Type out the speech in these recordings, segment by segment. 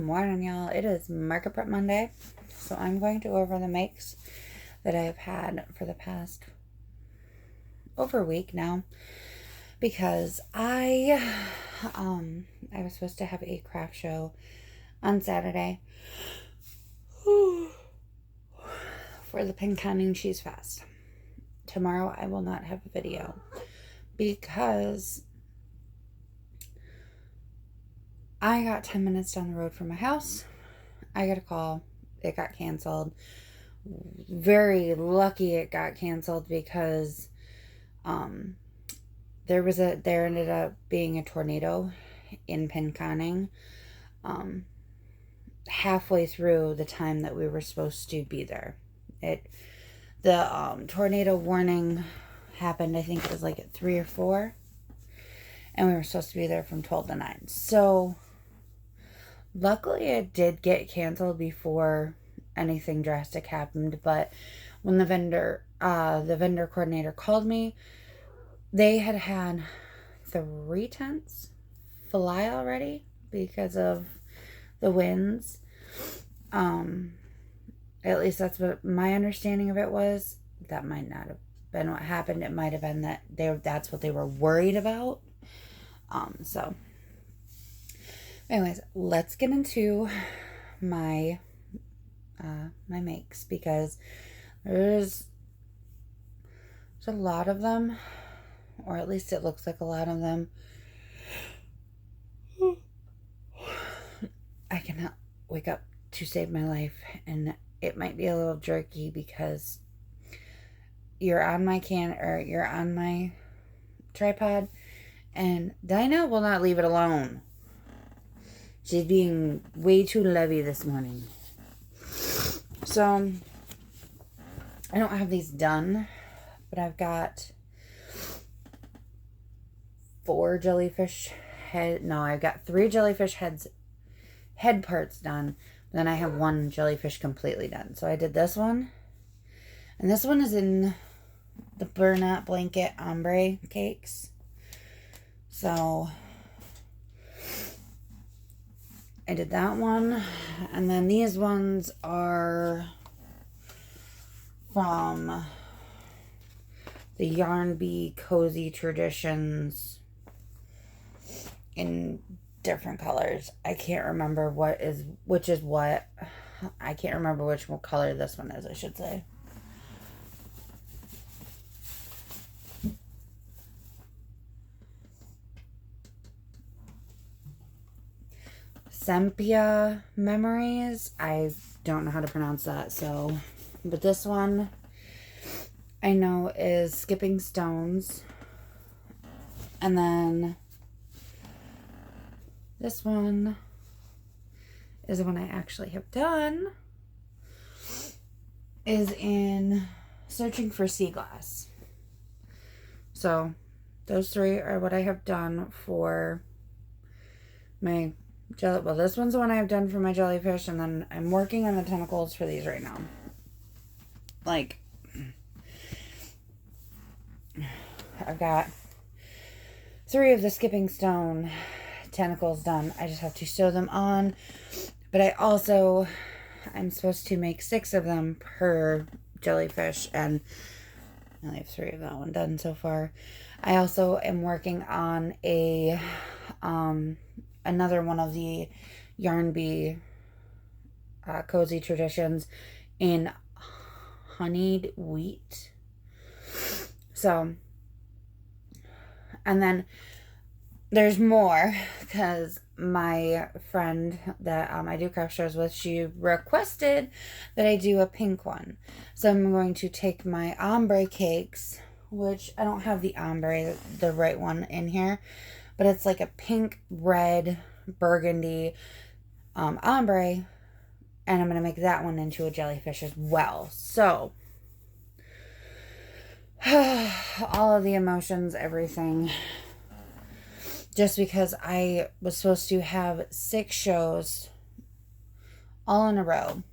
morning, y'all. It is Market Prep Monday, so I'm going to go over the makes that I've had for the past over a week now, because I was supposed to have a craft show on Saturday for the Pinconning Cheese Fest. Tomorrow I will not have a video because I got 10 minutes down the road from my house. I got a call. It got canceled. Very lucky it got canceled because there ended up being a tornado in Pinconning halfway through the time that we were supposed to be there. The tornado warning happened, I think it was like at 3 or 4, and we were supposed to be there from 12 to 9. So luckily it did get canceled before anything drastic happened. But when the vendor coordinator called me, they had 3 tents fly already because of the winds. At least that's what my understanding of it was. That might not have been what happened. It might have been that that's what they were worried about. So anyways, let's get into my my makes, because there's a lot of them, or at least it looks like a lot of them. I cannot wake up to save my life, and it might be a little jerky because you're on my you're on my tripod, and Dinah will not leave it alone. She's being way too lovey this morning. So I don't have these done, but I've got 4 jellyfish I've got 3 jellyfish head parts done. Then I have 1 jellyfish completely done. So I did this one, and this one is in the Burnout Blanket Ombre cakes. So I did that one, and then these ones are from the Yarn Bee Cozy Traditions in different colors. I can't remember which is what. I can't remember which color this one is, I should say. Sepia Memories. I don't know how to pronounce that, so. But this one I know is Skipping Stones. And then this one is the one I actually have done. Is in Searching for Sea Glass. So those 3 are what I have done for my well, this one's the one I have done for my jellyfish, and then I'm working on the tentacles for these right now. Like, I've got 3 of the Skipping Stone tentacles done. I just have to sew them on. But I'm supposed to make 6 of them per jellyfish, and I only have 3 of that one done so far. I also am working on another one of the Yarn Bee Cozy Traditions in honeyed wheat. So, and then there's more, because my friend that I do craft shows with, she requested that I do a pink one. So I'm going to take my ombre cakes, which I don't have the ombre, the right one in here, but it's like a pink, red, burgundy ombre, and I'm going to make that one into a jellyfish as well. So all of the emotions, everything, just because I was supposed to have 6 shows all in a row.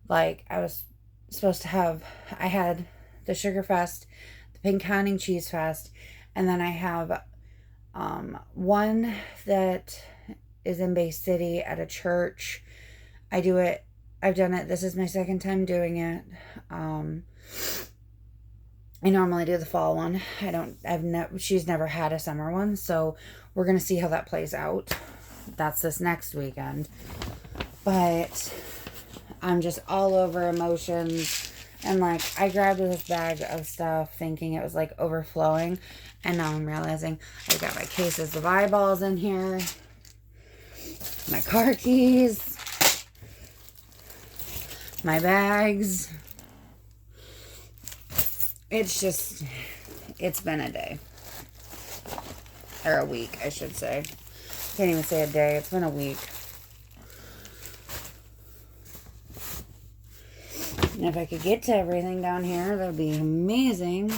Like, I was supposed to have, I had the Sugar Fest, the Pinconning Cheese Fest, and then I have one that is in Bay City at a church. I do it. I've done it. This is my second time doing it. I normally do the fall one. She's never had a summer one, so we're going to see how that plays out. That's this next weekend. But I'm just all over emotions. And like, I grabbed this bag of stuff thinking it was like overflowing. And now I'm realizing I got my cases of eyeballs in here. My car keys. My bags. It's been a day. Or a week, I should say. Can't even say a day. It's been a week. And if I could get to everything down here, that would be amazing.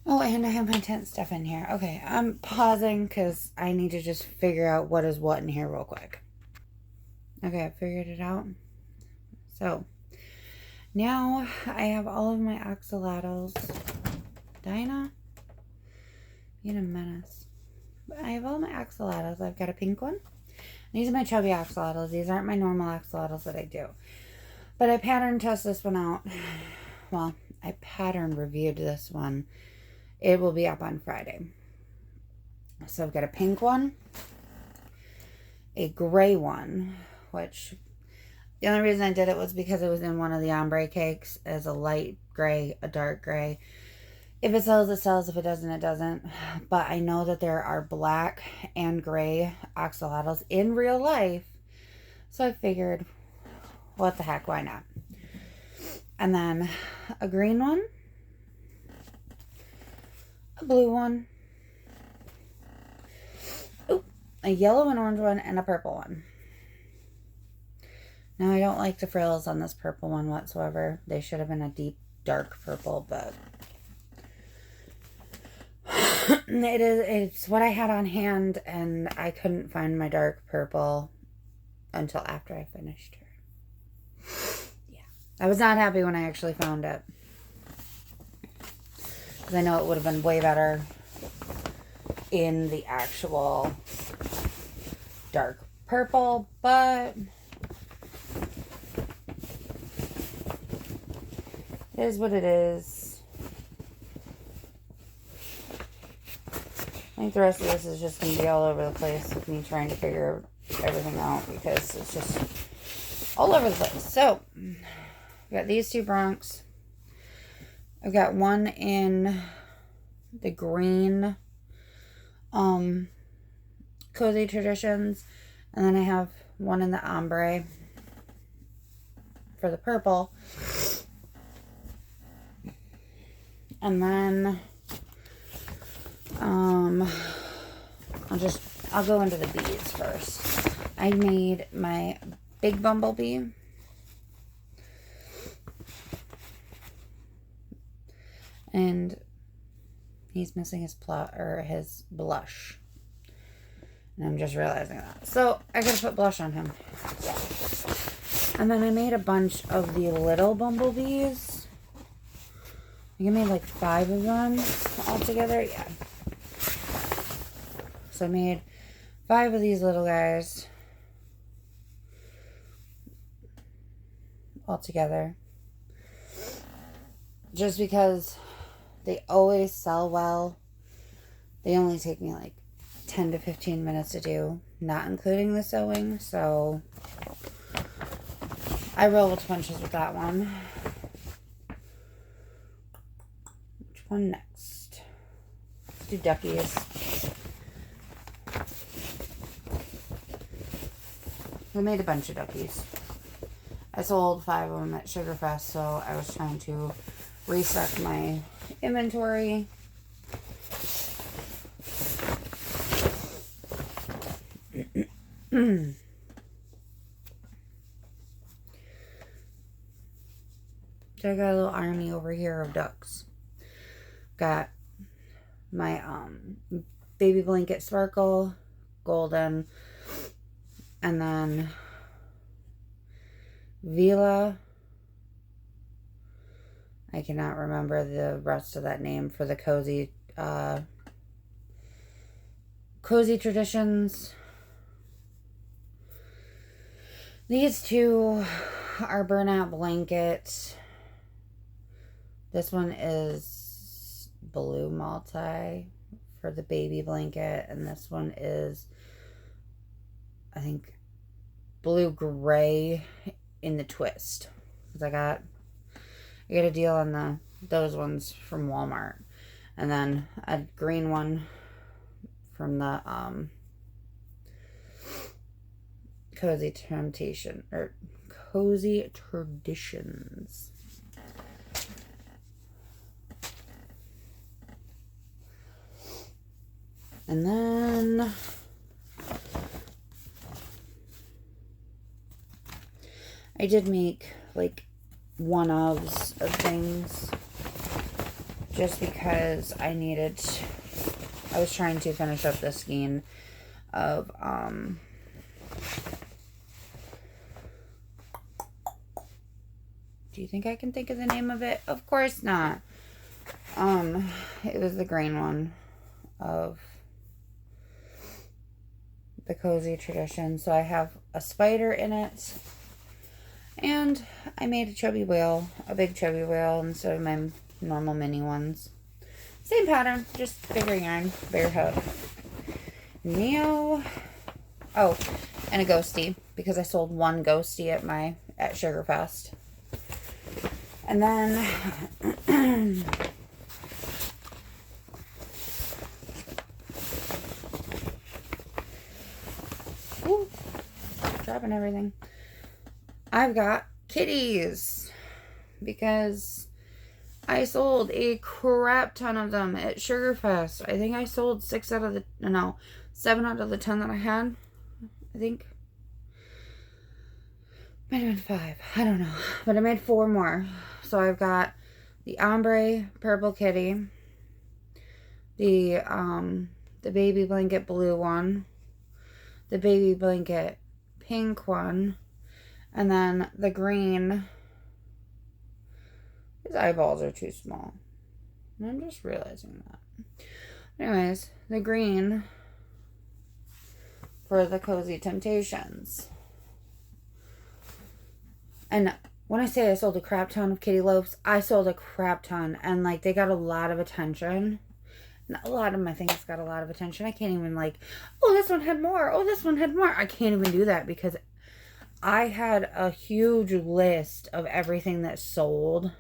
Oh, and I have my tent stuff in here. Okay, I'm pausing because I need to just figure out what is what in here real quick. Okay, I figured it out. So, now I have all of my axolotls. Dinah? Being a menace. But I have all my axolotls. I've got a pink one. These are my chubby axolotls. These aren't my normal axolotls that I do. But I pattern test this one out. Well, I pattern reviewed this one. It will be up on Friday. So I've got a pink one. A gray one. Which, the only reason I did it was because it was in one of the ombre cakes as a light gray, a dark gray. If it sells, it sells. If it doesn't, it doesn't. But I know that there are black and gray axolotls in real life. So I figured, what the heck, why not? And then a green one. A blue one. Ooh, a yellow and orange one, and a purple one. Now, I don't like the frills on this purple one whatsoever. They should have been a deep, dark purple, but it's what I had on hand, and I couldn't find my dark purple until after I finished her. Yeah. I was not happy when I actually found it. Because I know it would have been way better in the actual dark purple, but it is what it is. I think the rest of this is just going to be all over the place with me trying to figure everything out because it's just all over the place. So, I've got these two Bronx. I've got one in the green Cozy Traditions, and then I have one in the ombre for the purple. And then I'll go into the beads first. I made my big bumblebee. And he's missing his his blush. And I'm just realizing that. So I gotta put blush on him. Yeah. And then I made a bunch of the little bumblebees. I think I made like 5 of them all together. Yeah. So I made 5 of these little guys all together. Just because they always sell well. They only take me like 10 to 15 minutes to do, not including the sewing. So I roll with punches with that one. Which one next? Let's do duckies. I made a bunch of duckies. I sold 5 of them at Sugarfest, so I was trying to restock my inventory. So I got a little army over here of ducks. Got my baby blanket sparkle, golden, and then Vila. I cannot remember the rest of that name for the cozy Cozy Traditions. These two are burnout blankets. This one is blue multi for the baby blanket, and this one is, I think, blue gray in the twist. Because I got a deal on those ones from Walmart, and then a green one from the Cozy Traditions. And then I did make like one-ofs of things just because I was trying to finish up the skein of do you think I can think of the name of it? Of course not. It was the green one of the Cozy Tradition. So I have a spider in it, and I made a chubby whale, a big chubby whale instead of my normal mini ones. Same pattern, just bigger yarn, bare hook. Neo. Oh, and a ghostie, because I sold one ghostie at Sugarfest. And then ooh, dropping everything. I've got kitties because I sold a crap ton of them at Sugarfest. I think I sold 7 out of the 10 that I had. I think. Might have been 5. I don't know. But I made 4 more. So I've got the ombre purple kitty, the baby blanket blue one, the baby blanket pink one, and then the green. His eyeballs are too small. I'm just realizing that. Anyways, the green for the Cozy Temptations. And when I say I sold a crap ton of kitty loafs, I sold a crap ton. And, like, they got a lot of attention. And a lot of my things got a lot of attention. I can't even, like, oh, this one had more. Oh, this one had more. I can't even do that because I had a huge list of everything that sold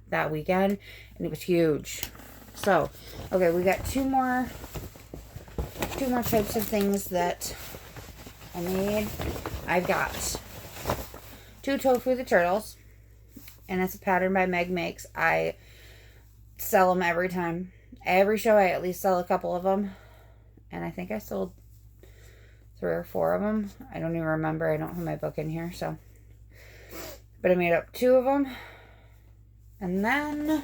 that weekend. And it was huge. So, okay, we got two more types of things that I made. I've got 2 Tofu the Turtles, and it's a pattern by Meg Makes. I sell them every time. Every show I at least sell a couple of them, and I think I sold 3 or 4 of them. I don't even remember. I don't have my book in here, so. But I made up 2 of them. And then,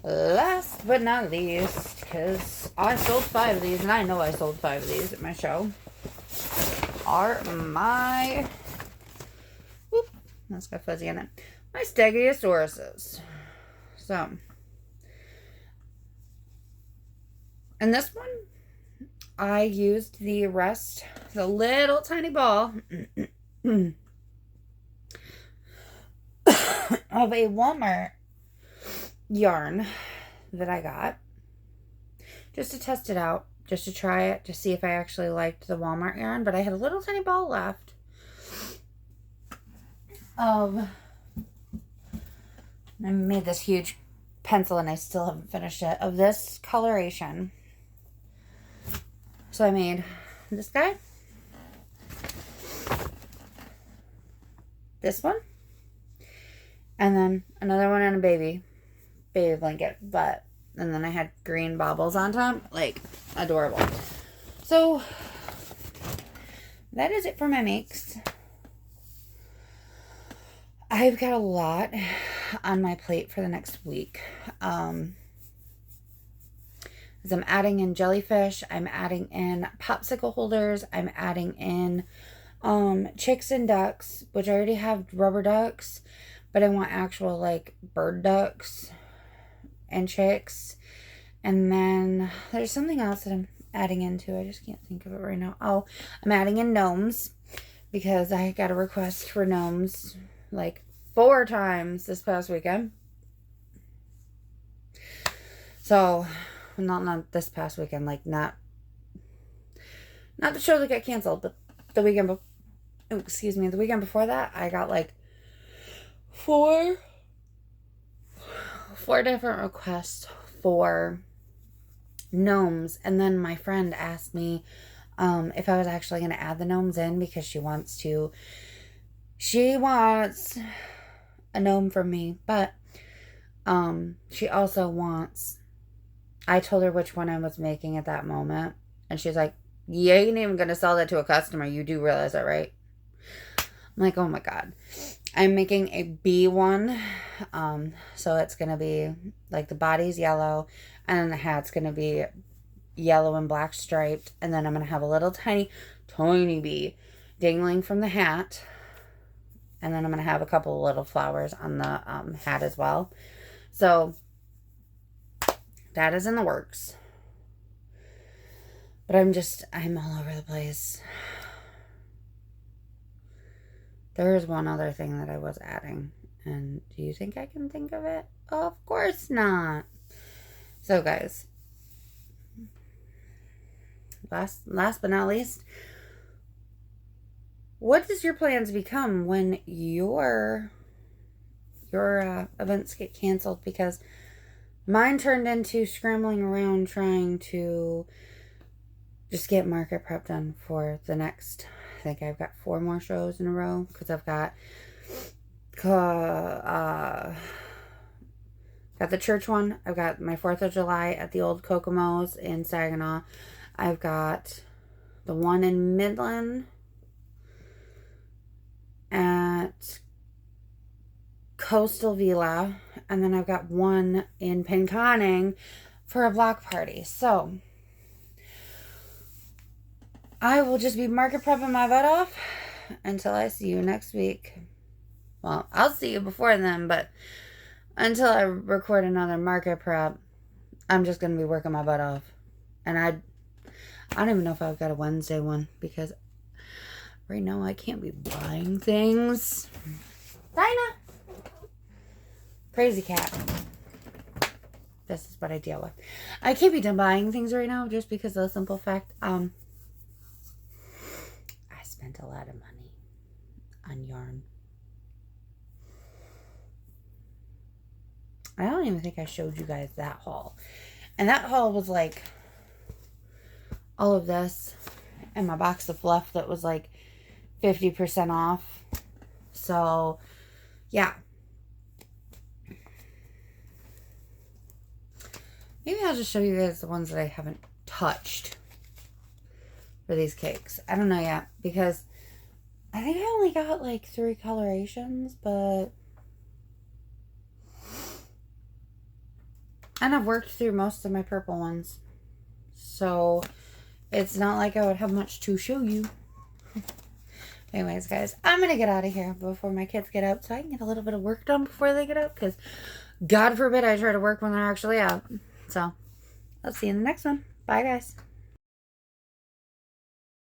last but not least, because I sold 5 of these, and I know I sold 5 of these at my show, are my... Whoop, that's got fuzzy in it. My Stegosaurus. So, and this one, I used the little tiny ball of a Walmart yarn that I got just to test it out, just to try it, to see if I actually liked the Walmart yarn. But I had a little tiny ball left of, I made this huge pencil and I still haven't finished it, of this coloration. So I made this guy, this one, and then another one and a baby blanket, and then I had green baubles on top, like, adorable. So that is it for my makes. I've got a lot on my plate for the next week. As I'm adding in jellyfish, I'm adding in popsicle holders, I'm adding in chicks and ducks, which I already have rubber ducks, but I want actual, like, bird ducks and chicks. And then there's something else that I'm adding into. I just can't think of it right now. Oh, I'm adding in gnomes because I got a request for gnomes like 4 times this past weekend. So, not this past weekend, like not the show that got canceled, but the weekend the weekend before that, I got like 4 different requests for gnomes. And then my friend asked me if I was actually going to add the gnomes in because she wants a gnome from me, but she also wants, I told her which one I was making at that moment, and she's like, you ain't even going to sell that to a customer. You do realize that, right? I'm like, oh my God. I'm making a bee one. So it's going to be like the body's yellow and then the hat's going to be yellow and black striped. And then I'm going to have a little tiny bee dangling from the hat. And then I'm going to have a couple of little flowers on the hat as well. So that is in the works. But I'm all over the place. There is one other thing that I was adding. And do you think I can think of it? Of course not. So guys, last but not least, what does your plans become when your events get canceled? Because mine turned into scrambling around trying to just get market prep done for the next, I think I've got 4 more shows in a row because I've got the church one. I've got my 4th of July at the old Kokomo's in Saginaw. I've got the one in Midland at Coastal Villa. And then I've got one in Pinconning for a block party. So I will just be market prepping my butt off until I see you next week. Well, I'll see you before then, but until I record another market prep, I'm just going to be working my butt off. And I don't even know if I've got a Wednesday one because right now I can't be buying things. Dinah! Crazy cat. This is what I deal with. I can't be done buying things right now just because of the simple fact, I spent a lot of money on yarn. I don't even think I showed you guys that haul. And that haul was like all of this and my box of fluff that was like 50% off. So, yeah. Maybe I'll just show you guys the ones that I haven't touched for these cakes. I don't know yet because I think I only got like 3 colorations, but and I've worked through most of my purple ones. So it's not like I would have much to show you. Anyways, guys, I'm going to get out of here before my kids get out so I can get a little bit of work done before they get out. Because God forbid I try to work when they're actually out. So I'll see you in the next one. Bye, guys.